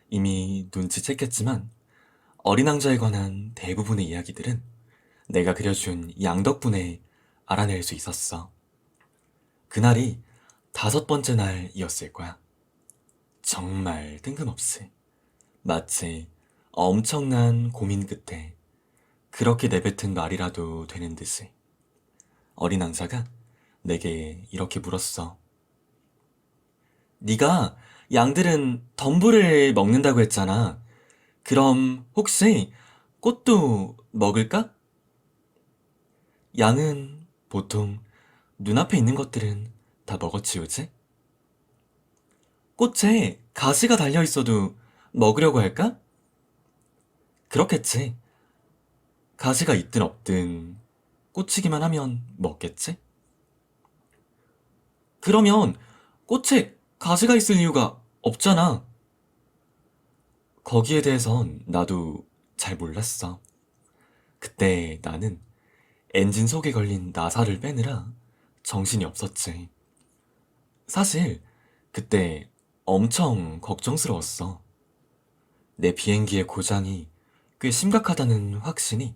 이미 눈치챘겠지만 어린 왕자에 관한 대부분의 이야기들은 내가 그려준 양 덕분에 알아낼 수 있었어. 그날이 5번째 날이었을 거야. 정말 뜬금없이. 마치 엄청난 고민 끝에 그렇게 내뱉은 말이라도 되는 듯이 어린 왕자가 내게 이렇게 물었어. 네가 양들은 덤불을 먹는다고 했잖아. 그럼 혹시 꽃도 먹을까? 양은 보통 눈앞에 있는 것들은 다 먹어치우지? 꽃에 가시가 달려 있어도 먹으려고 할까? 그렇겠지. 가시가 있든 없든 꽂히기만 하면 먹겠지? 그러면 꽃에 가시가 있을 이유가 없잖아. 거기에 대해선 나도 잘 몰랐어. 그때 나는 엔진 속에 걸린 나사를 빼느라 정신이 없었지. 사실 그때 엄청 걱정스러웠어. 내 비행기의 고장이 꽤 심각하다는 확신이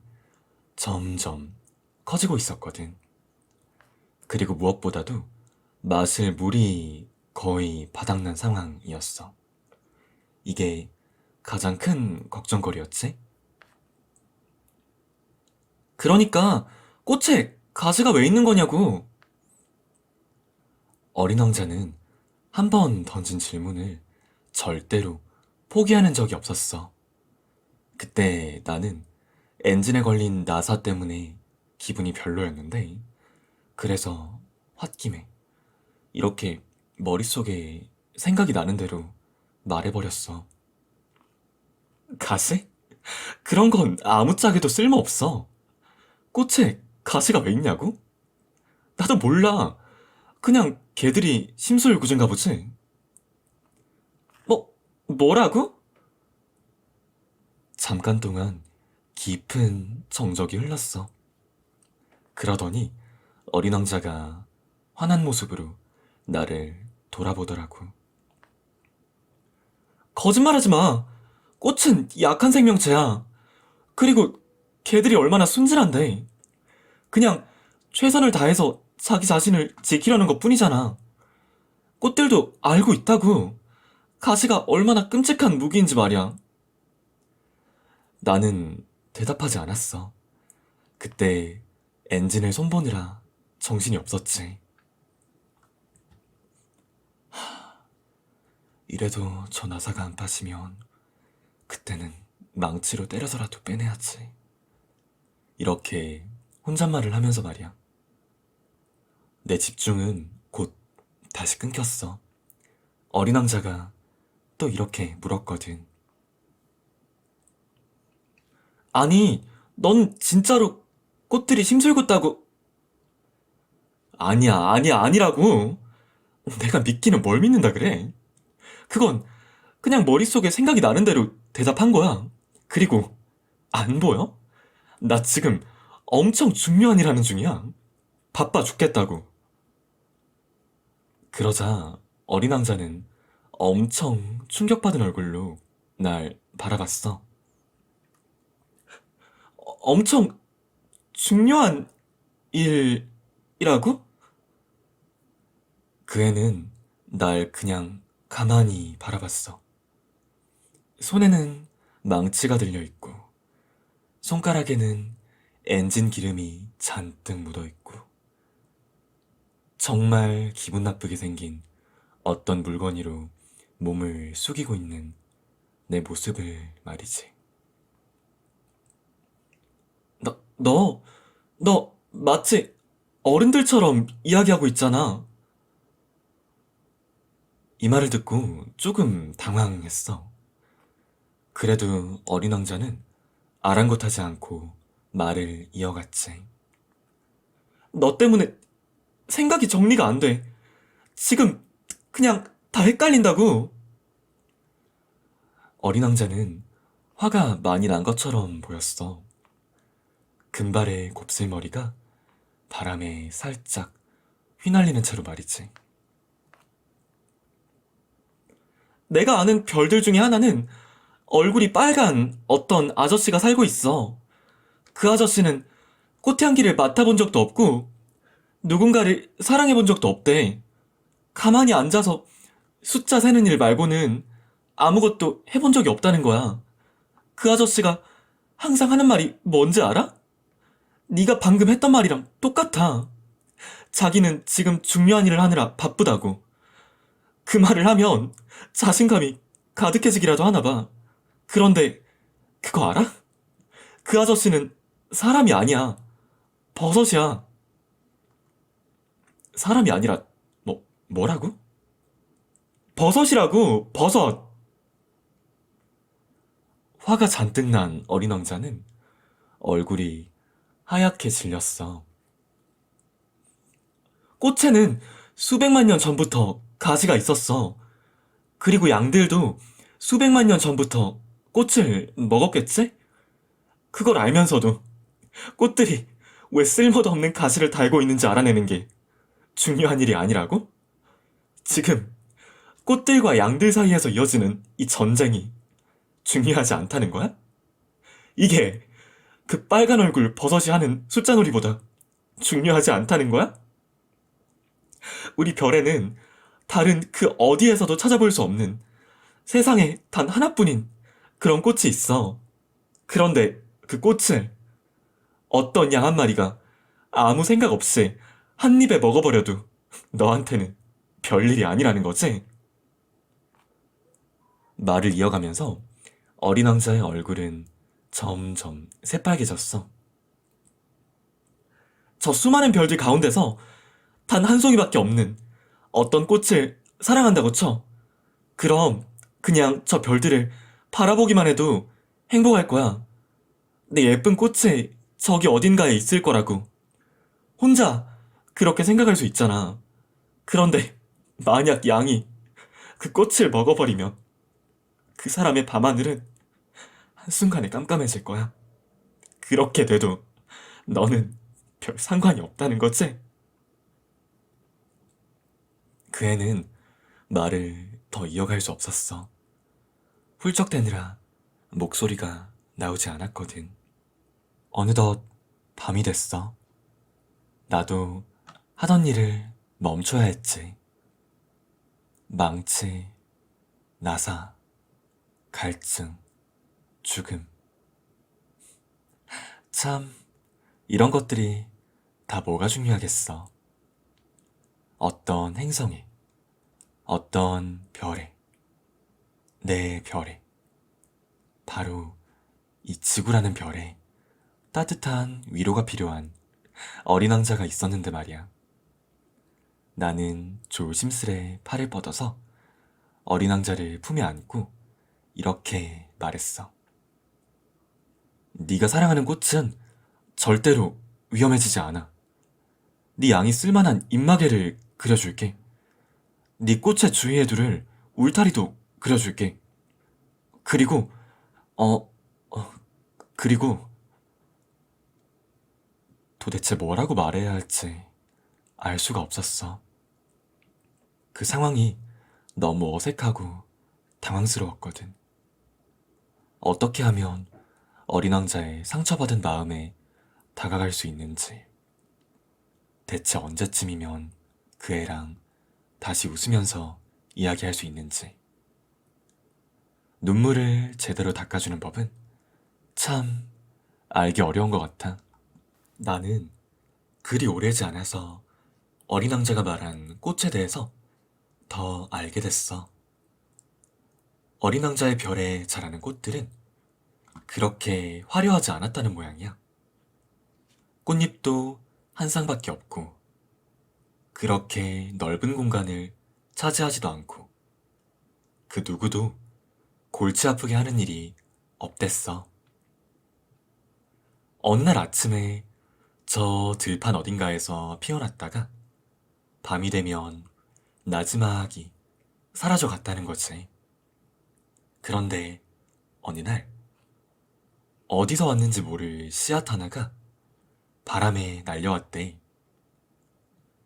점점 커지고 있었거든. 그리고 무엇보다도 마실 물이 거의 바닥난 상황이었어. 이게 가장 큰 걱정거리였지? 그러니까 꽃에 가시가 왜 있는 거냐고. 어린 왕자는 한 번 던진 질문을 절대로 포기하는 적이 없었어. 그때 나는 엔진에 걸린 나사 때문에 기분이 별로였는데, 그래서 홧김에 이렇게 머릿속에 생각이 나는 대로 말해버렸어. 가시? 그런 건 아무짝에도 쓸모없어. 꽃에 가시가 왜 있냐고? 나도 몰라. 그냥 걔들이 심술구준가 보지. 뭐라고? 잠깐 동안 깊은 정적이 흘렀어. 그러더니 어린 왕자가 화난 모습으로 나를 돌아보더라고. 거짓말하지 마. 꽃은 약한 생명체야. 그리고 걔들이 얼마나 순진한데. 그냥 최선을 다해서 자기 자신을 지키려는 것 뿐이잖아. 꽃들도 알고 있다고. 가시가 얼마나 끔찍한 무기인지 말이야. 나는 대답하지 않았어. 그때 엔진을 손보느라 정신이 없었지. 이래도 저 나사가 안 빠지면 그때는 망치로 때려서라도 빼내야지. 이렇게 혼잣말을 하면서 말이야. 내 집중은 곧 다시 끊겼어. 어린 왕자가 또 이렇게 물었거든. 아니, 넌 진짜로 꽃들이 심술궂다고. 아니야, 아니야, 아니라고. 내가 믿기는 뭘 믿는다 그래. 그건 그냥 머릿속에 생각이 나는 대로 대답한 거야. 그리고 안 보여? 나 지금 엄청 중요한 일 하는 중이야. 바빠 죽겠다고. 그러자 어린 왕자는 엄청 충격받은 얼굴로 날 바라봤어. 엄청 중요한 일이라고? 그 애는 날 그냥 가만히 바라봤어. 손에는 망치가 들려있고, 손가락에는 엔진 기름이 잔뜩 묻어있고, 정말 기분 나쁘게 생긴 어떤 물건으로 몸을 숙이고 있는 내 모습을 말이지. 너, 너 마치 어른들처럼 이야기하고 있잖아. 이 말을 듣고 조금 당황했어. 그래도 어린 왕자는 아랑곳하지 않고 말을 이어갔지. 너 때문에 생각이 정리가 안 돼. 지금 그냥 다 헷갈린다고. 어린 왕자는 화가 많이 난 것처럼 보였어. 금발의 곱슬머리가 바람에 살짝 휘날리는 채로 말이지. 내가 아는 별들 중에 하나는 얼굴이 빨간 어떤 아저씨가 살고 있어. 그 아저씨는 꽃향기를 맡아본 적도 없고 누군가를 사랑해본 적도 없대. 가만히 앉아서 숫자 세는 일 말고는 아무것도 해본 적이 없다는 거야. 그 아저씨가 항상 하는 말이 뭔지 알아? 네가 방금 했던 말이랑 똑같아. 자기는 지금 중요한 일을 하느라 바쁘다고. 그 말을 하면 자신감이 가득해지기라도 하나 봐. 그런데 그거 알아? 그 아저씨는 사람이 아니야. 버섯이야. 사람이 아니라 뭐라고? 버섯이라고, 버섯. 화가 잔뜩 난 어린 왕자는 얼굴이 하얗게 질렸어. 꽃에는 수백만 년 전부터 가지가 있었어. 그리고 양들도 수백만 년 전부터 꽃을 먹었겠지? 그걸 알면서도 꽃들이 왜 쓸모도 없는 가지를 달고 있는지 알아내는 게 중요한 일이 아니라고? 지금 꽃들과 양들 사이에서 이어지는 이 전쟁이 중요하지 않다는 거야? 이게 그 빨간 얼굴 버섯이 하는 숫자놀이보다 중요하지 않다는 거야? 우리 별에는 다른 그 어디에서도 찾아볼 수 없는 세상에 단 하나뿐인 그런 꽃이 있어. 그런데 그 꽃을 어떤 양 한 마리가 아무 생각 없이 한 입에 먹어버려도 너한테는 별일이 아니라는 거지? 말을 이어가면서 어린 왕자의 얼굴은 점점 새빨개졌어. 저 수많은 별들 가운데서 단 한 송이밖에 없는 어떤 꽃을 사랑한다고 쳐. 그럼 그냥 저 별들을 바라보기만 해도 행복할 거야. 내 예쁜 꽃이 저기 어딘가에 있을 거라고. 혼자 그렇게 생각할 수 있잖아. 그런데 만약 양이 그 꽃을 먹어버리면 그 사람의 밤하늘은 한순간에 깜깜해질 거야. 그렇게 돼도 너는 별 상관이 없다는 거지? 그 애는 말을 더 이어갈 수 없었어. 훌쩍대느라 목소리가 나오지 않았거든. 어느덧 밤이 됐어. 나도 하던 일을 멈춰야 했지. 망치, 나사, 갈증, 죽음. 참, 이런 것들이 다 뭐가 중요하겠어. 어떤 행성에, 어떤 별에, 내 별에, 바로 이 지구라는 별에 따뜻한 위로가 필요한 어린 왕자가 있었는데 말이야. 나는 조심스레 팔을 뻗어서 어린 왕자를 품에 안고 이렇게 말했어. 네가 사랑하는 꽃은 절대로 위험해지지 않아. 네 양이 쓸만한 입마개를 그려줄게. 네 꽃의 주위에 둘을 울타리도 그려줄게. 그리고 어, 그리고 도대체 뭐라고 말해야 할지 알 수가 없었어. 그 상황이 너무 어색하고 당황스러웠거든. 어떻게 하면 어린 왕자의 상처받은 마음에 다가갈 수 있는지, 대체 언제쯤이면 그 애랑 다시 웃으면서 이야기할 수 있는지. 눈물을 제대로 닦아주는 법은 참 알기 어려운 것 같아. 나는 그리 오래지 않아서 어린 왕자가 말한 꽃에 대해서 더 알게 됐어. 어린 왕자의 별에 자라는 꽃들은 그렇게 화려하지 않았다는 모양이야. 꽃잎도 한 쌍밖에 없고, 그렇게 넓은 공간을 차지하지도 않고, 그 누구도 골치 아프게 하는 일이 없댔어. 어느 날 아침에 저 들판 어딘가에서 피어났다가 밤이 되면 나지막이 사라져 갔다는 거지. 그런데 어느 날 어디서 왔는지 모를 씨앗 하나가 바람에 날려왔대.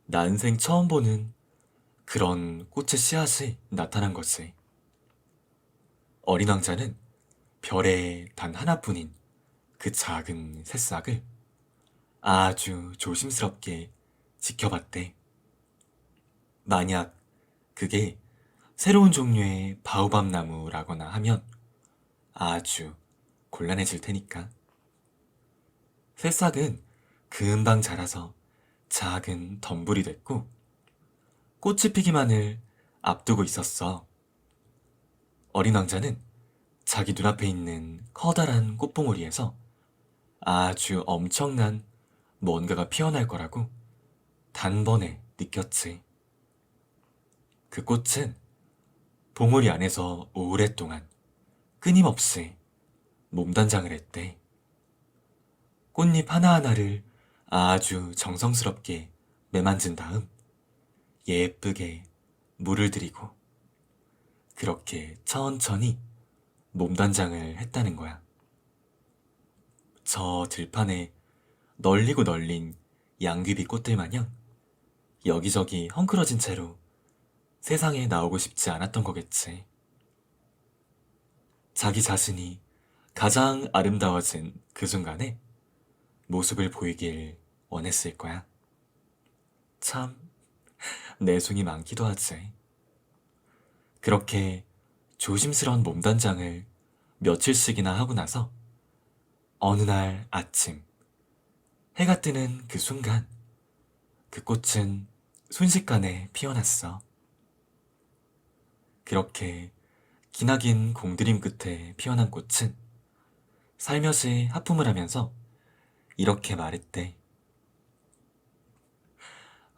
난생 처음 보는 그런 꽃의 씨앗이 나타난 거지. 어린 왕자는 별에 단 하나뿐인 그 작은 새싹을 아주 조심스럽게 지켜봤대. 만약 그게 새로운 종류의 바오밥 나무라거나 하면 아주 곤란해질 테니까. 새싹은 금방 자라서 작은 덤불이 됐고 꽃이 피기만을 앞두고 있었어. 어린 왕자는 자기 눈앞에 있는 커다란 꽃봉오리에서 아주 엄청난 뭔가가 피어날 거라고 단번에 느꼈지. 그 꽃은 봉오리 안에서 오랫동안 끊임없이 몸단장을 했대. 꽃잎 하나하나를 아주 정성스럽게 매만진 다음 예쁘게 물을 들이고 그렇게 천천히 몸단장을 했다는 거야. 저 들판에 널리고 널린 양귀비 꽃들 마냥 여기저기 헝클어진 채로 세상에 나오고 싶지 않았던 거겠지. 자기 자신이 가장 아름다워진 그 순간에 모습을 보이길 원했을 거야. 참, 내숭이 많기도 하지. 그렇게 조심스러운 몸단장을 며칠씩이나 하고 나서 어느 날 아침, 해가 뜨는 그 순간, 그 꽃은 순식간에 피어났어. 그렇게 기나긴 공들임 끝에 피어난 꽃은 살며시 하품을 하면서 이렇게 말했대.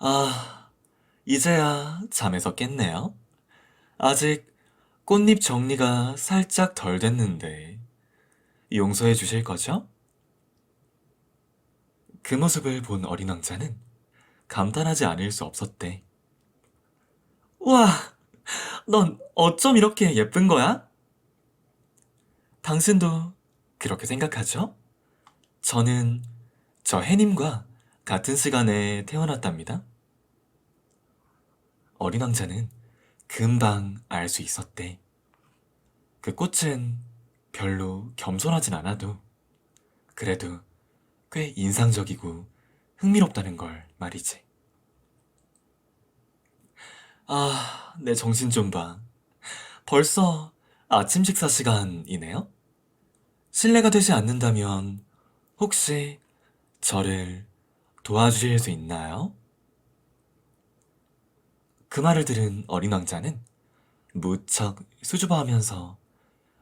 아, 이제야 잠에서 깼네요. 아직 꽃잎 정리가 살짝 덜 됐는데 용서해 주실 거죠? 그 모습을 본 어린 왕자는 감탄하지 않을 수 없었대. 우와, 넌 어쩜 이렇게 예쁜 거야? 당신도 그렇게 생각하죠? 저는 저 해님과 같은 시간에 태어났답니다. 어린 왕자는 금방 알 수 있었대. 그 꽃은 별로 겸손하진 않아도 그래도 꽤 인상적이고 흥미롭다는 걸 말이지. 아, 내 정신 좀 봐. 벌써 아침 식사 시간이네요? 실례가 되지 않는다면 혹시 저를 도와주실 수 있나요? 그 말을 들은 어린 왕자는 무척 수줍어하면서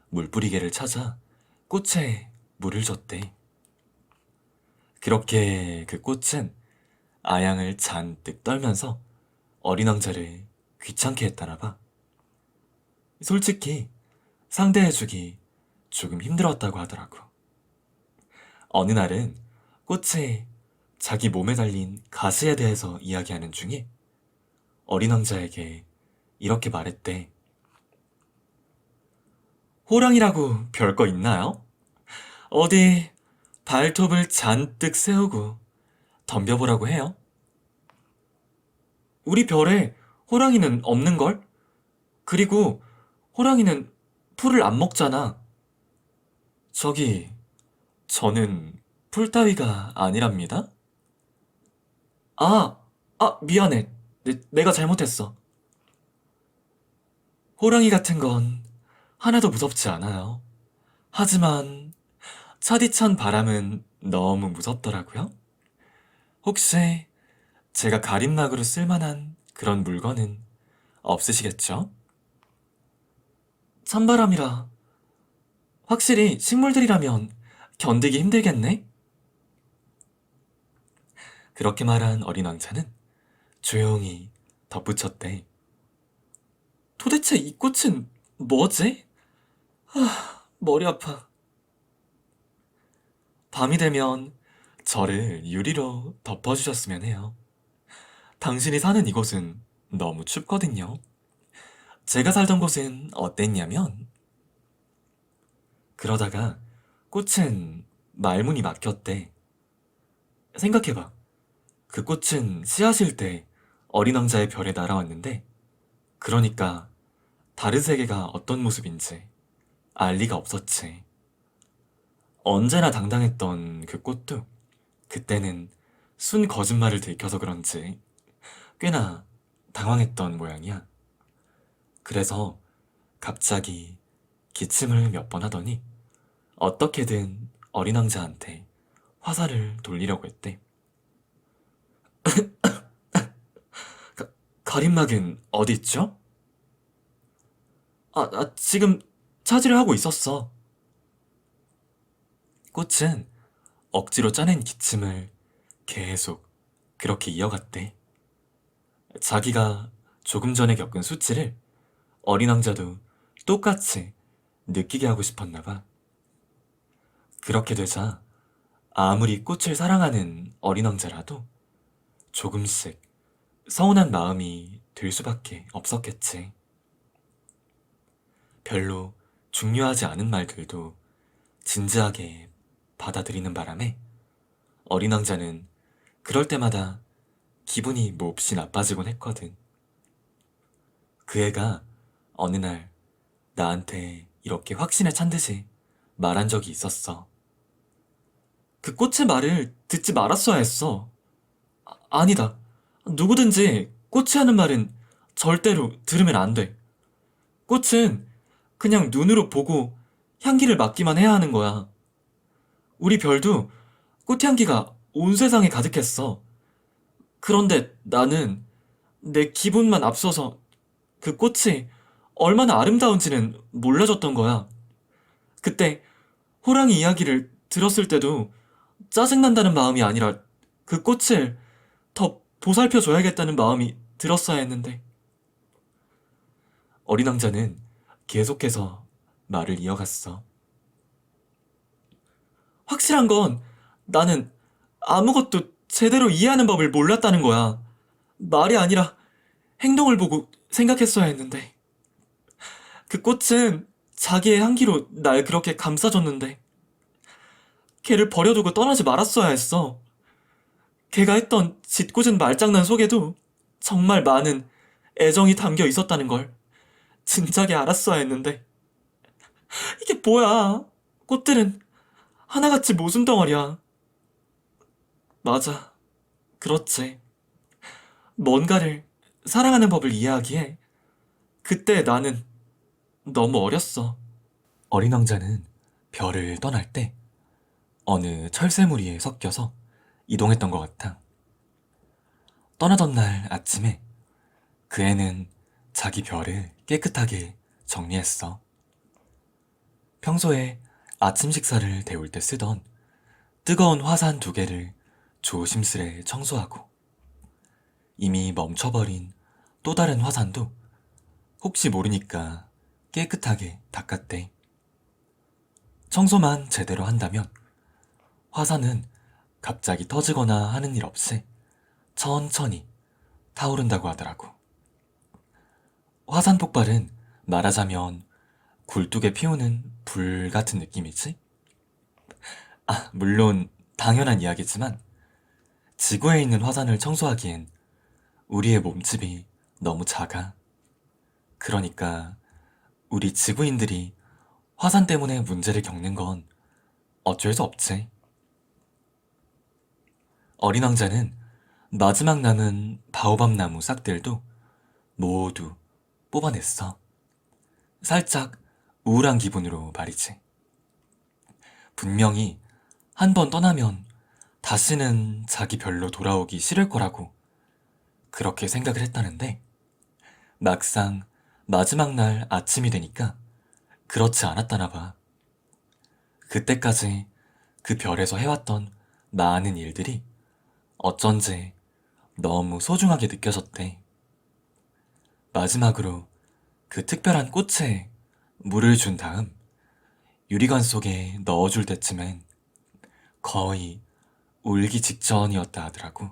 물뿌리개를 찾아 꽃에 물을 줬대. 그렇게 그 꽃은 아양을 잔뜩 떨면서 어린 왕자를 귀찮게 했다나 봐. 솔직히 상대해주기 조금 힘들었다고 하더라고. 어느 날은 꽃이 자기 몸에 달린 가시에 대해서 이야기하는 중에 어린 왕자에게 이렇게 말했대. 호랑이라고 별거 있나요? 어디 발톱을 잔뜩 세우고 덤벼보라고 해요. 우리 별에 호랑이는 없는걸? 그리고 호랑이는 풀을 안 먹잖아. 저기, 저는 풀 따위가 아니랍니다. 아, 미안해. 내가 잘못했어. 호랑이 같은 건 하나도 무섭지 않아요. 하지만 차디찬 바람은 너무 무섭더라고요. 혹시 제가 가림막으로 쓸만한 그런 물건은 없으시겠죠? 찬바람이라 확실히 식물들이라면 견디기 힘들겠네? 그렇게 말한 어린 왕자는 조용히 덧붙였대. 도대체 이 꽃은 뭐지? 머리 아파. 밤이 되면 저를 유리로 덮어주셨으면 해요. 당신이 사는 이곳은 너무 춥거든요. 제가 살던 곳은 어땠냐면, 그러다가 꽃은 말문이 막혔대. 생각해봐. 그 꽃은 씨앗일 때 어린 왕자의 별에 날아왔는데, 그러니까 다른 세계가 어떤 모습인지 알 리가 없었지. 언제나 당당했던 그 꽃도 그때는 순 거짓말을 들켜서 그런지 꽤나 당황했던 모양이야. 그래서 갑자기 기침을 몇 번 하더니 어떻게든 어린 왕자한테 화살을 돌리려고 했대. 가림막은 어디 있죠? 지금 찾으려 하고 있었어. 꽃은 억지로 짜낸 기침을 계속 그렇게 이어갔대. 자기가 조금 전에 겪은 수치를 어린 왕자도 똑같이 느끼게 하고 싶었나 봐. 그렇게 되자 아무리 꽃을 사랑하는 어린 왕자라도 조금씩 서운한 마음이 들 수밖에 없었겠지. 별로 중요하지 않은 말들도 진지하게 받아들이는 바람에 어린 왕자는 그럴 때마다 기분이 몹시 나빠지곤 했거든. 그 애가 어느 날 나한테 이렇게 확신에 찬 듯이 말한 적이 있었어. 그 꽃의 말을 듣지 말았어야 했어. 아니다. 누구든지 꽃이 하는 말은 절대로 들으면 안 돼. 꽃은 그냥 눈으로 보고 향기를 맡기만 해야 하는 거야. 우리 별도 꽃향기가 온 세상에 가득했어. 그런데 나는 내 기분만 앞서서 그 꽃이 얼마나 아름다운지는 몰라줬던 거야. 그때 호랑이 이야기를 들었을 때도 짜증난다는 마음이 아니라 그 꽃을 더 보살펴줘야겠다는 마음이 들었어야 했는데. 어린 왕자는 계속해서 말을 이어갔어. 확실한 건 나는 아무것도 제대로 이해하는 법을 몰랐다는 거야. 말이 아니라 행동을 보고 생각했어야 했는데. 그 꽃은 자기의 향기로 날 그렇게 감싸줬는데 걔를 버려두고 떠나지 말았어야 했어. 걔가 했던 짓궂은 말장난 속에도 정말 많은 애정이 담겨 있었다는 걸 진작에 알았어야 했는데. 이게 뭐야? 꽃들은 하나같이 모순 덩어리야. 맞아. 그렇지. 뭔가를 사랑하는 법을 이해하기에 그때 나는 너무 어렸어. 어린 왕자는 별을 떠날 때 어느 철새무리에 섞여서 이동했던 것 같아. 떠나던 날 아침에 그 애는 자기 별을 깨끗하게 정리했어. 평소에 아침 식사를 데울 때 쓰던 뜨거운 화산 2개를 조심스레 청소하고 이미 멈춰버린 또 다른 화산도 혹시 모르니까 깨끗하게 닦았대. 청소만 제대로 한다면 화산은 갑자기 터지거나 하는 일 없이 천천히 타오른다고 하더라고. 화산 폭발은 말하자면 굴뚝에 피우는 불 같은 느낌이지? 물론 당연한 이야기지만 지구에 있는 화산을 청소하기엔 우리의 몸집이 너무 작아. 그러니까 우리 지구인들이 화산 때문에 문제를 겪는 건 어쩔 수 없지. 어린 왕자는 마지막 남은 바오밥 나무 싹들도 모두 뽑아냈어. 살짝 우울한 기분으로 말이지. 분명히 한 번 떠나면 다시는 자기 별로 돌아오기 싫을 거라고 그렇게 생각을 했다는데 막상 마지막 날 아침이 되니까 그렇지 않았다나 봐. 그때까지 그 별에서 해왔던 많은 일들이 어쩐지 너무 소중하게 느껴졌대. 마지막으로 그 특별한 꽃에 물을 준 다음 유리관 속에 넣어줄 때쯤엔 거의 울기 직전이었다 하더라고.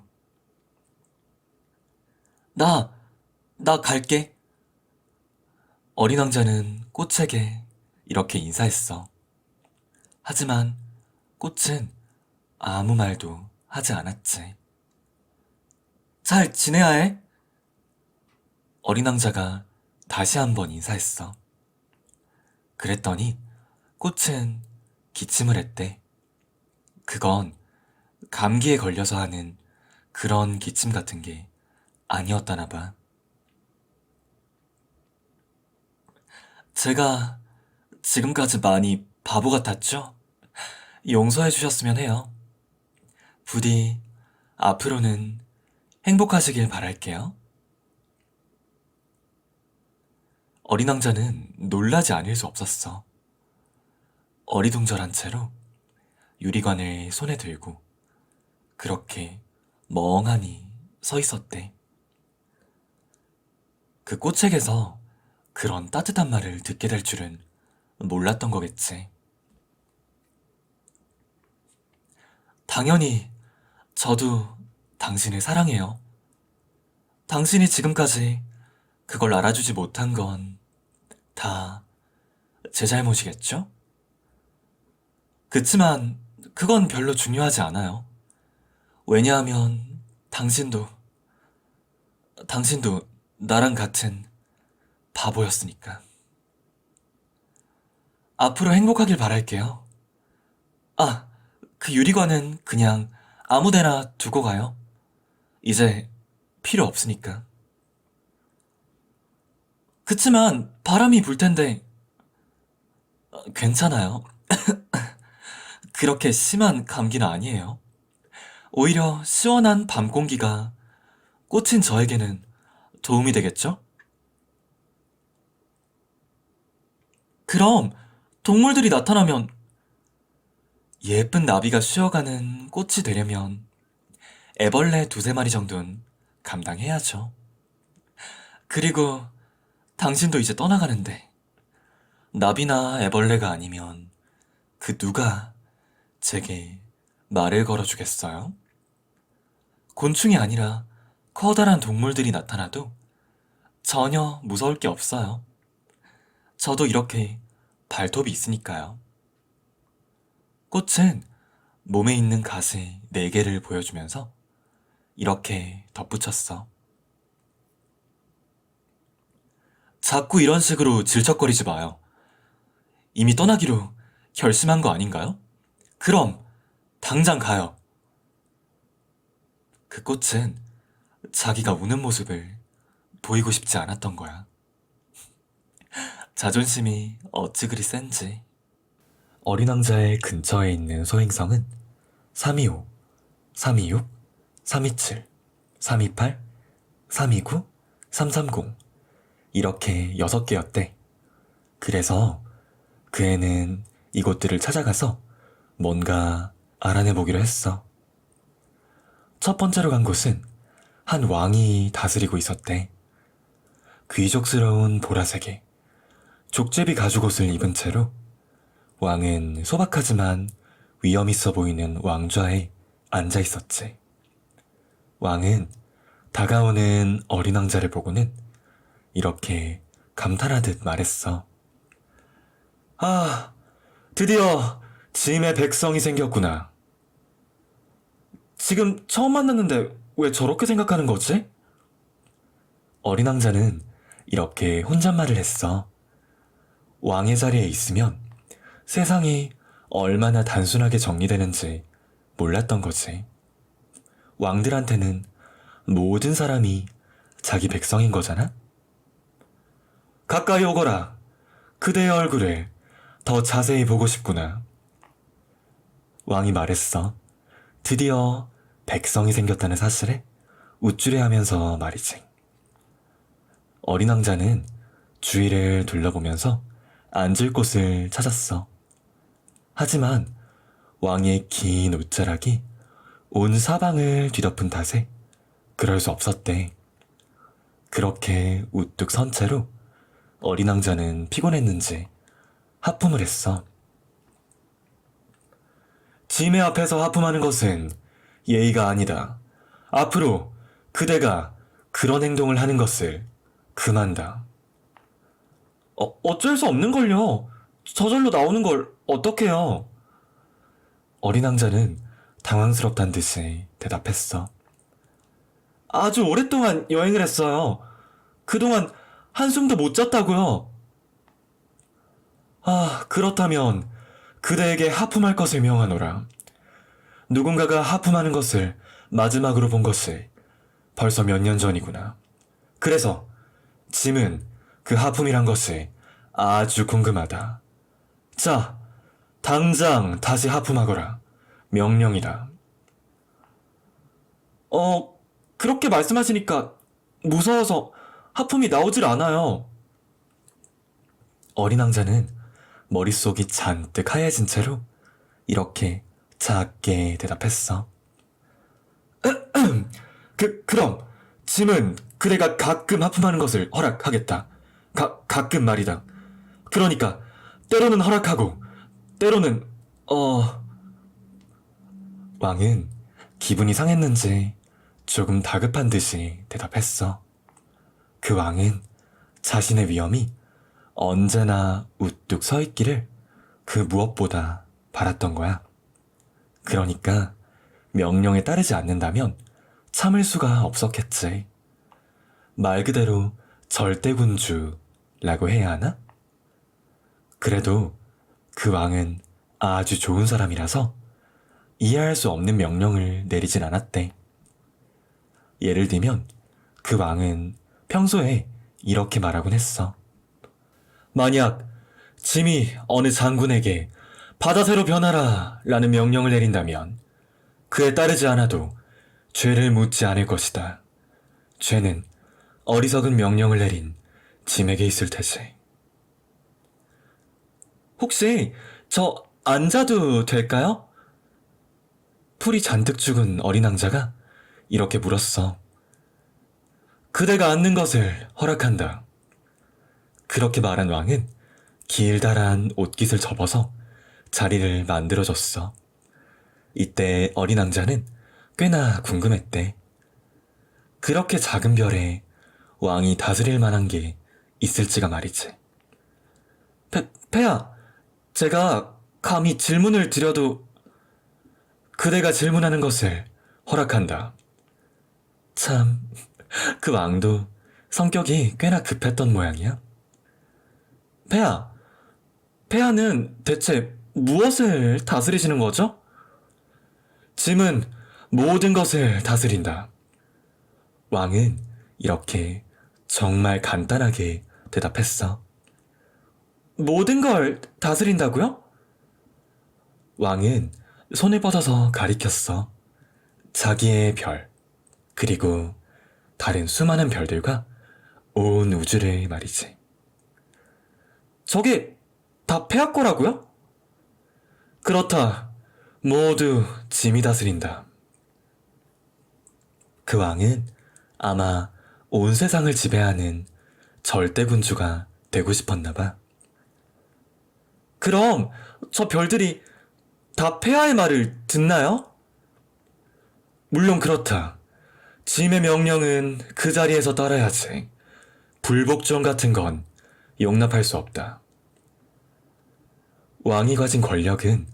나 갈게. 어린 왕자는 꽃에게 이렇게 인사했어. 하지만 꽃은 아무 말도 하지 않았지. 잘 지내야 해. 어린 왕자가 다시 한번 인사했어. 그랬더니 꽃은 기침을 했대. 그건 감기에 걸려서 하는 그런 기침 같은 게 아니었다나 봐. 제가 지금까지 많이 바보 같았죠? 용서해 주셨으면 해요. 부디 앞으로는 행복하시길 바랄게요. 어린 왕자는 놀라지 않을 수 없었어. 어리둥절한 채로 유리관을 손에 들고 그렇게 멍하니 서 있었대. 그 꽃책에서 그런 따뜻한 말을 듣게 될 줄은 몰랐던 거겠지. 당연히 저도 당신을 사랑해요. 당신이 지금까지 그걸 알아주지 못한 건 다 제 잘못이겠죠? 그치만 그건 별로 중요하지 않아요. 왜냐하면 당신도 나랑 같은 바보였으니까. 앞으로 행복하길 바랄게요. 아, 그 유리관은 그냥 아무 데나 두고 가요. 이제 필요 없으니까. 그치만 바람이 불 텐데 괜찮아요. 그렇게 심한 감기는 아니에요. 오히려 시원한 밤 공기가 꽃인 저에게는 도움이 되겠죠? 그럼 동물들이 나타나면 예쁜 나비가 쉬어가는 꽃이 되려면 애벌레 두세 마리 정도는 감당해야죠. 그리고 당신도 이제 떠나가는데 나비나 애벌레가 아니면 그 누가 제게 말을 걸어주겠어요? 곤충이 아니라 커다란 동물들이 나타나도 전혀 무서울 게 없어요. 저도 이렇게 발톱이 있으니까요. 꽃은 몸에 있는 가시 4개를 보여주면서 이렇게 덧붙였어. 자꾸 이런 식으로 질척거리지 마요. 이미 떠나기로 결심한 거 아닌가요? 그럼 당장 가요. 그 꽃은 자기가 우는 모습을 보이고 싶지 않았던 거야. 자존심이 어찌 그리 센지. 어린 왕자의 근처에 있는 소행성은 325, 326, 327, 328, 329, 330 이렇게 6개였대. 그래서 그 애는 이곳들을 찾아가서 뭔가 알아내보기로 했어. 첫 번째로 간 곳은 한 왕이 다스리고 있었대. 귀족스러운 보라색의 족제비 가죽옷을 입은 채로 왕은 소박하지만 위험 있어 보이는 왕좌에 앉아 있었지. 왕은 다가오는 어린 왕자를 보고는 이렇게 감탄하듯 말했어. 아, 드디어 짐의 백성이 생겼구나. 지금 처음 만났는데 왜 저렇게 생각하는 거지? 어린 왕자는 이렇게 혼잣말을 했어. 왕의 자리에 있으면 세상이 얼마나 단순하게 정리되는지 몰랐던 거지. 왕들한테는 모든 사람이 자기 백성인 거잖아? 가까이 오거라. 그대의 얼굴을 더 자세히 보고 싶구나. 왕이 말했어. 드디어 백성이 생겼다는 사실에 우쭐해하면서 말이지. 어린 왕자는 주위를 둘러보면서 앉을 곳을 찾았어. 하지만 왕의 긴 옷자락이 온 사방을 뒤덮은 탓에 그럴 수 없었대. 그렇게 우뚝 선 채로 어린 왕자는 피곤했는지 하품을 했어. 짐의 앞에서 하품하는 것은 예의가 아니다. 앞으로 그대가 그런 행동을 하는 것을 금한다. 어쩔 수 없는걸요. 저절로 나오는 걸 어떡해요. 어린 왕자는 당황스럽단 듯이 대답했어. 아주 오랫동안 여행을 했어요. 그동안 한숨도 못 잤다고요. 그렇다면 그대에게 하품할 것을 명하노라. 누군가가 하품하는 것을 마지막으로 본 것이 벌써 몇 년 전이구나. 그래서 짐은 그 하품이란 것이 아주 궁금하다. 자, 당장 다시 하품하거라. 명령이다. 그렇게 말씀하시니까 무서워서 하품이 나오질 않아요. 어린 왕자는 머릿속이 잔뜩 하얘진 채로 이렇게 작게 대답했어. 그럼 짐은 그대가 가끔 하품하는 것을 허락하겠다. 가끔 말이다. 그러니까 때로는 허락하고 때로는 왕은 기분이 상했는지 조금 다급한 듯이 대답했어. 그 왕은 자신의 위엄이 언제나 우뚝 서 있기를 그 무엇보다 바랐던 거야. 그러니까 명령에 따르지 않는다면 참을 수가 없었겠지. 말 그대로 절대군주라고 해야 하나? 그래도 그 왕은 아주 좋은 사람이라서 이해할 수 없는 명령을 내리진 않았대. 예를 들면 그 왕은 평소에 이렇게 말하곤 했어. 만약 짐이 어느 장군에게 바다새로 변하라 라는 명령을 내린다면 그에 따르지 않아도 죄를 묻지 않을 것이다. 죄는 어리석은 명령을 내린 짐에게 있을 테지. 혹시 저 앉아도 될까요? 풀이 잔뜩 죽은 어린 왕자가 이렇게 물었어. 그대가 앉는 것을 허락한다. 그렇게 말한 왕은 길다란 옷깃을 접어서 자리를 만들어줬어. 이때 어린 왕자는 꽤나 궁금했대. 그렇게 작은 별에 왕이 다스릴 만한 게 있을지가 말이지. 폐하, 제가 감히 질문을 드려도 그대가 질문하는 것을 허락한다. 참, 그 왕도 성격이 꽤나 급했던 모양이야. 폐하는 대체 무엇을 다스리시는 거죠? 짐은 모든 것을 다스린다. 왕은 이렇게 정말 간단하게 대답했어. 모든 걸 다스린다고요? 왕은 손을 뻗어서 가리켰어. 자기의 별, 그리고 다른 수많은 별들과 온 우주를 말이지. 저게 다 폐하 거라고요? 그렇다. 모두 짐이 다스린다. 그 왕은 아마 온 세상을 지배하는 절대군주가 되고 싶었나 봐. 그럼 저 별들이 다 폐하의 말을 듣나요? 물론 그렇다. 짐의 명령은 그 자리에서 따라야지. 불복종 같은 건 용납할 수 없다. 왕이 가진 권력은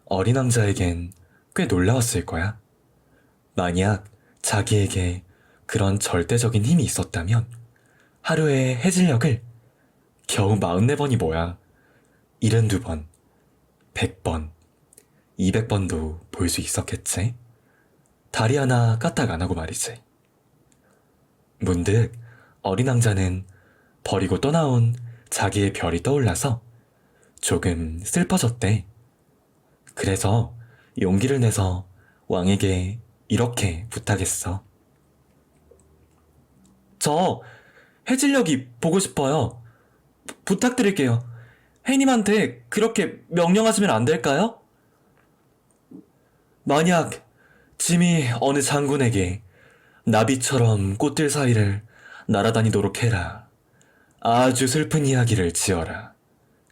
어린 왕자에겐 꽤 놀라웠을 거야. 만약 자기에게 그런 절대적인 힘이 있었다면 하루에 해질녘을 겨우 44번이 뭐야. 72번, 100번, 200번도 볼 수 있었겠지? 다리 하나 까딱 안 하고 말이지. 문득 어린 왕자는 버리고 떠나온 자기의 별이 떠올라서 조금 슬퍼졌대. 그래서 용기를 내서 왕에게 이렇게 부탁했어. 저 해질녘이 보고 싶어요. 부탁드릴게요. 해님한테 그렇게 명령하시면 안 될까요? 만약 짐이 어느 장군에게 나비처럼 꽃들 사이를 날아다니도록 해라. 아주 슬픈 이야기를 지어라.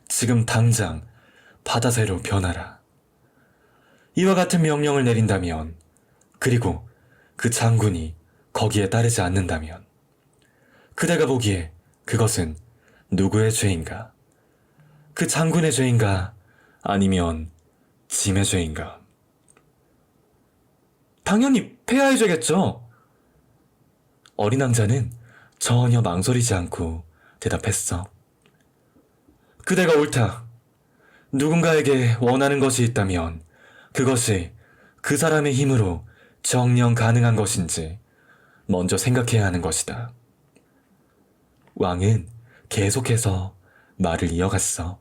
지금 당장 바다새로 변하라. 이와 같은 명령을 내린다면, 그리고 그 장군이 거기에 따르지 않는다면, 그대가 보기에 그것은 누구의 죄인가? 그 장군의 죄인가? 아니면 짐의 죄인가? 당연히 폐하의 죄겠죠? 어린 왕자는 전혀 망설이지 않고 대답했어. 그대가 옳다. 누군가에게 원하는 것이 있다면 그것이 그 사람의 힘으로 정녕 가능한 것인지 먼저 생각해야 하는 것이다. 왕은 계속해서 말을 이어갔어.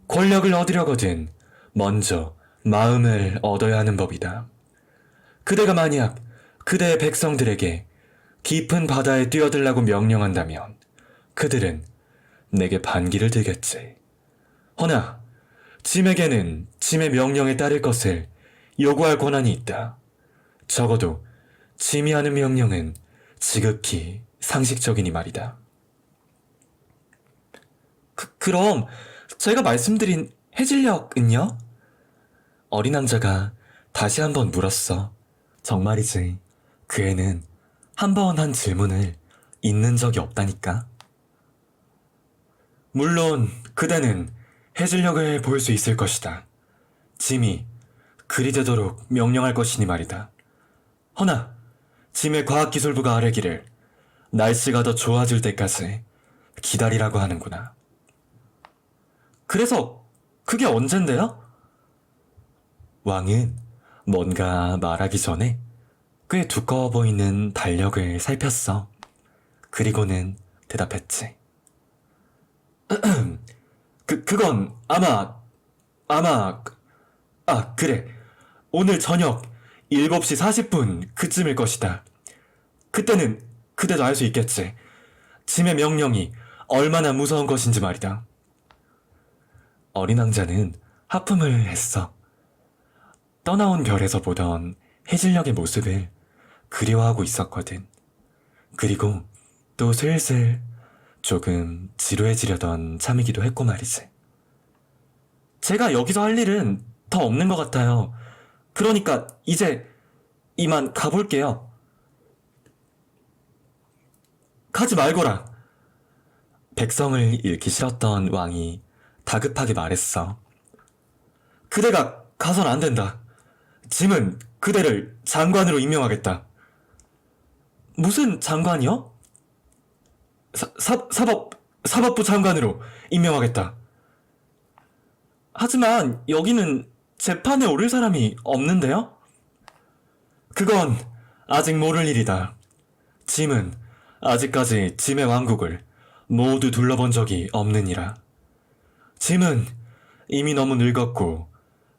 권력을 얻으려거든 먼저 마음을 얻어야 하는 법이다. 그대가 만약 그대의 백성들에게 깊은 바다에 뛰어들라고 명령한다면 그들은 내게 반기를 들겠지. 허나 짐에게는 짐의 명령에 따를 것을 요구할 권한이 있다. 적어도 짐이 하는 명령은 지극히 상식적이니 말이다. 그럼 제가 말씀드린 해질녘은요? 어린 왕자가 다시 한번 물었어. 정말이지. 그 애는 한 번 한 질문을 잊는 적이 없다니까. 물론 그대는 해질녘을 볼 수 있을 것이다. 짐이 그리 되도록 명령할 것이니 말이다. 허나 짐의 과학기술부가 아뢰기를 날씨가 더 좋아질 때까지 기다리라고 하는구나. 그래서 그게 언젠데요? 왕은 뭔가 말하기 전에 꽤 두꺼워 보이는 달력을 살폈어. 그리고는 대답했지. 그건 그래. 오늘 저녁 7시 40분 그쯤일 것이다. 그때는 그대도 알 수 있겠지. 짐의 명령이 얼마나 무서운 것인지 말이다. 어린 왕자는 하품을 했어. 떠나온 별에서 보던 해질녘의 모습을 그리워하고 있었거든. 그리고 또 슬슬 조금 지루해지려던 참이기도 했고 말이지. 제가 여기서 할 일은 더 없는 것 같아요. 그러니까 이제 이만 가볼게요. 가지 말거라. 백성을 잃기 싫었던 왕이 다급하게 말했어. 그대가 가선 안 된다. 짐은 그대를 장관으로 임명하겠다. 무슨 장관이요? 사법부 장관으로 임명하겠다. 하지만 여기는 재판에 오를 사람이 없는데요? 그건 아직 모를 일이다. 짐은 아직까지 짐의 왕국을 모두 둘러본 적이 없느니라. 짐은 이미 너무 늙었고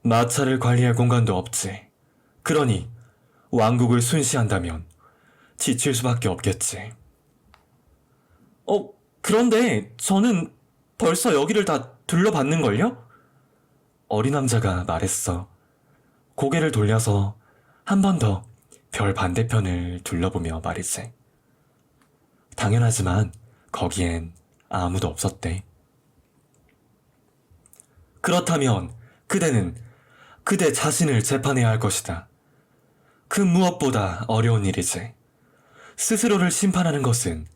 마차를 관리할 공간도 없지. 그러니 왕국을 순시한다면 지칠 수밖에 없겠지. 그런데 저는 벌써 여기를 다 둘러봤는걸요? 어린 왕자가 말했어. 고개를 돌려서 한 번 더 별 반대편을 둘러보며 말이지. 당연하지만 거기엔 아무도 없었대. 그렇다면 그대는 그대 자신을 재판해야 할 것이다. 그 무엇보다 어려운 일이지. 스스로를 심판하는 것은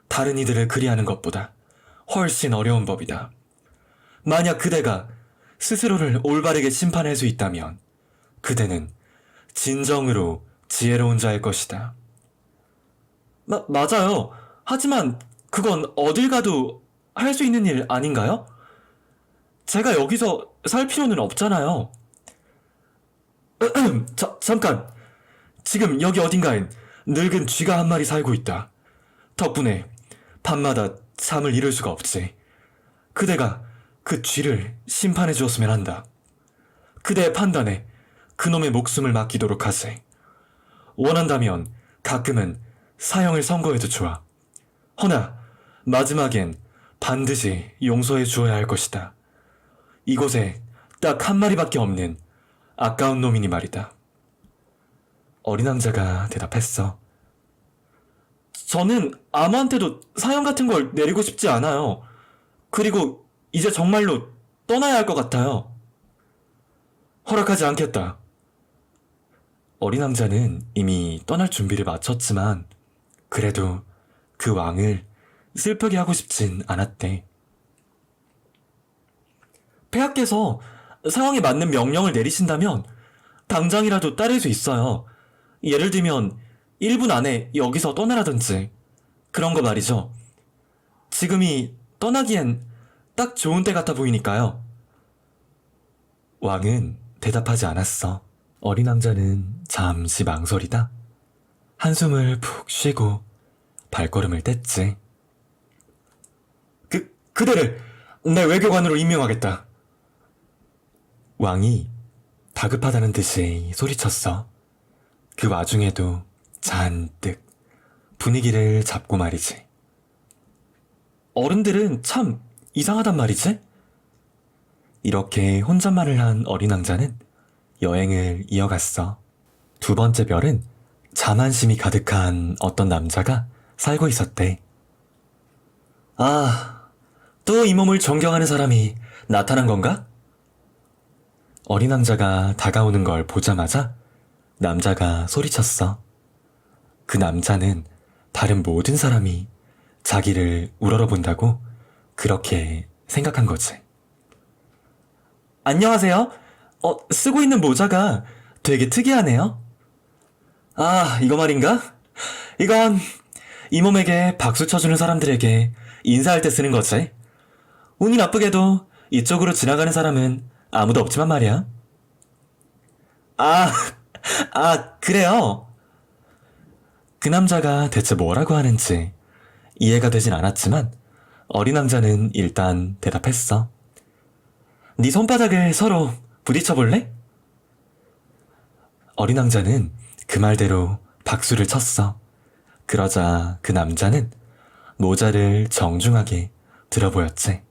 다른 이들을 그리하는 것보다 훨씬 어려운 법이다. 만약 그대가 스스로를 올바르게 심판할 수 있다면 그대는 진정으로 지혜로운 자일 것이다. 맞아요. 하지만 그건 어딜 가도 할 수 있는 일 아닌가요? 제가 여기서 살 필요는 없잖아요. 잠깐. 지금 여기 어딘가엔 늙은 쥐가 한 마리 살고 있다. 덕분에 밤마다 잠을 이룰 수가 없지. 그대가 그 쥐를 심판해 주었으면 한다. 그대의 판단에 그놈의 목숨을 맡기도록 하세. 원한다면 가끔은 사형을 선고해도 좋아. 허나 마지막엔 반드시 용서해 주어야 할 것이다. 이곳에 딱 한 마리밖에 없는 아까운 놈이니 말이다. 어린 왕자가 대답했어. 저는 아무한테도 사형 같은 걸 내리고 싶지 않아요. 그리고 이제 정말로 떠나야 할 것 같아요. 허락하지 않겠다. 어린 왕자는 이미 떠날 준비를 마쳤지만 그래도 그 왕을 슬프게 하고 싶진 않았대. 폐하께서 상황에 맞는 명령을 내리신다면 당장이라도 따를 수 있어요. 예를 들면 1분 안에 여기서 떠나라든지 그런 거 말이죠. 지금이 떠나기엔 딱 좋은 때 같아 보이니까요. 왕은 대답하지 않았어. 어린 왕자는 잠시 망설이다 한숨을 푹 쉬고 발걸음을 뗐지. 그대를 내 외교관으로 임명하겠다. 왕이 다급하다는 듯이 소리쳤어. 그 와중에도 잔뜩 분위기를 잡고 말이지. 어른들은 참 이상하단 말이지? 이렇게 혼잣말을 한 어린 왕자는 여행을 이어갔어. 두 번째 별은 자만심이 가득한 어떤 남자가 살고 있었대. 아, 또 이 몸을 존경하는 사람이 나타난 건가? 어린 왕자가 다가오는 걸 보자마자 남자가 소리쳤어. 그 남자는 다른 모든 사람이 자기를 우러러본다고 그렇게 생각한 거지. 안녕하세요. 쓰고 있는 모자가 되게 특이하네요. 아, 이거 말인가? 이건 이 몸에게 박수 쳐주는 사람들에게 인사할 때 쓰는 거지. 운이 나쁘게도 이쪽으로 지나가는 사람은 아무도 없지만 말이야. 아, 그래요? 그 남자가 대체 뭐라고 하는지 이해가 되진 않았지만 어린 왕자는 일단 대답했어. 네 손바닥을 서로 부딪혀볼래? 어린 왕자는 그 말대로 박수를 쳤어. 그러자 그 남자는 모자를 정중하게 들어보였지.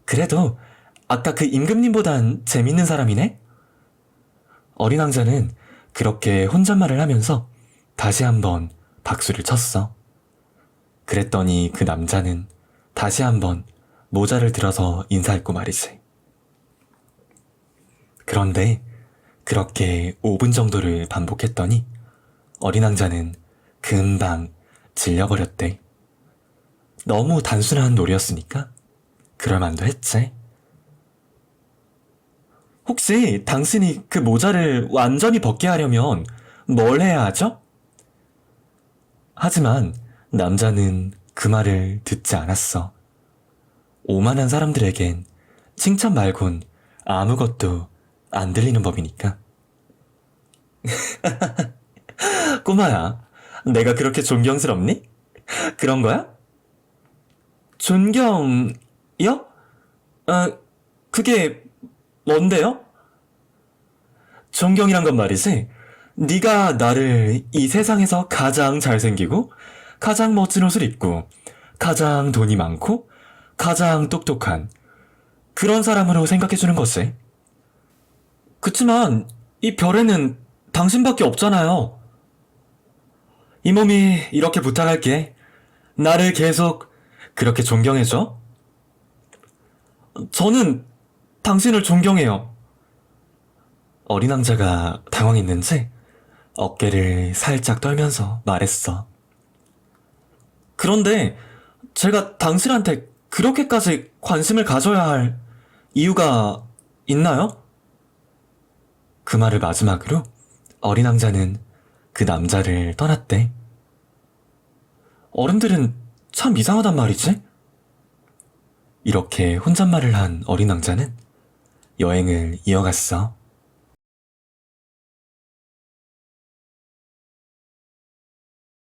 그래도 아까 그 임금님보단 재밌는 사람이네? 어린 왕자는 그렇게 혼잣말을 하면서 다시 한번 박수를 쳤어. 그랬더니 그 남자는 다시 한번 모자를 들어서 인사했고 말이지. 그런데 그렇게 5분 정도를 반복했더니 어린 왕자는 금방 질려버렸대. 너무 단순한 놀이였으니까 그럴만도 했지. 혹시 당신이 그 모자를 완전히 벗게 하려면 뭘 해야 하죠? 하지만 남자는 그 말을 듣지 않았어. 오만한 사람들에겐 칭찬 말곤 아무것도 안 들리는 법이니까. 꼬마야, 내가 그렇게 존경스럽니? 그런 거야? 존경이요? 그게 뭔데요? 존경이란 건 말이지. 네가 나를 이 세상에서 가장 잘생기고 가장 멋진 옷을 입고 가장 돈이 많고 가장 똑똑한 그런 사람으로 생각해주는 거지. 그치만 이 별에는 당신밖에 없잖아요. 이 몸이 이렇게 부탁할게. 나를 계속 그렇게 존경해줘. 저는 당신을 존경해요. 어린 왕자가 당황했는지 어깨를 살짝 떨면서 말했어. 그런데 제가 당신한테 그렇게까지 관심을 가져야 할 이유가 있나요? 그 말을 마지막으로 어린 왕자는 그 남자를 떠났대. 어른들은 참 이상하단 말이지? 이렇게 혼잣말을 한 어린 왕자는 여행을 이어갔어.